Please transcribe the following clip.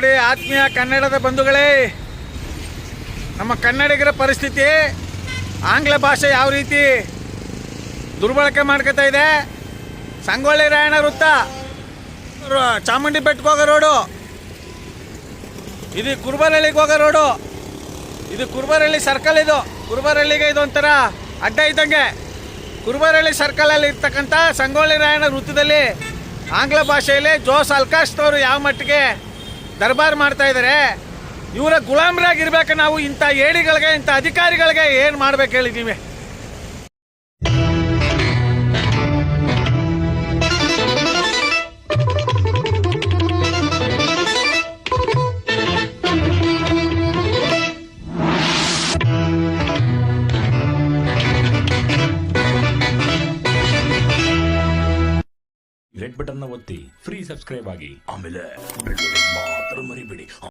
ನೋಡಿ ಆತ್ಮೀಯ ಕನ್ನಡದ ಬಂಧುಗಳೇ, ನಮ್ಮ ಕನ್ನಡಿಗರ ಪರಿಸ್ಥಿತಿ ಆಂಗ್ಲ ಭಾಷೆ ಯಾವ ರೀತಿ ದುರ್ಬಳಕೆ ಮಾಡ್ಕೊತಾ ಇದೆ. ಸಂಗೊಳ್ಳಿ ರಾಯಣ್ಣ ವೃತ್ತ, ಚಾಮುಂಡಿ ಬೆಟ್ಟಕ್ಕೆ ಹೋಗೋ ರೋಡು, ಇದು ಕುರುಬರಳ್ಳಿಗೆ ಹೋಗೋ ರೋಡು, ಇದು ಕುರುಬರಳ್ಳಿ ಸರ್ಕಲ್. ಇದು ಕುರುಬರಳ್ಳಿಗೆ ಇದೊಂಥರ ಅಡ್ಡ ಇದ್ದಂಗೆ. ಕುರುಬರಳ್ಳಿ ಸರ್ಕಲಲ್ಲಿ ಇರ್ತಕ್ಕಂಥ ಸಂಗೊಳ್ಳಿ ರಾಯಣ್ಣ ವೃತ್ತದಲ್ಲಿ ಆಂಗ್ಲ ಭಾಷೆಯಲ್ಲಿ ಜೋಸ್ ಅಲ್ಕಾಸ್ನವರು ಯಾವ ಮಟ್ಟಿಗೆ ದರ್ಬಾರ್ ಮಾಡ್ತಾ ಇದ್ದಾರೆ. ಇವರ ಗುಲಾಮರಾಗಿರ್ಬೇಕು ನಾವು. ಇಂಥ ಏಡಿಗಳಿಗೆ, ಇಂಥ ಅಧಿಕಾರಿಗಳಿಗೆ ಏನು ಮಾಡ್ಬೇಕು ಹೇಳಿ ನೀವೇ. ರೆಡ್ ಬಟನ್ ಒತ್ತಿ ಫ್ರೀ ಸಬ್ಸ್ಕ್ರೈಬ್ ಆಗಿ, ಆಮೇಲೆ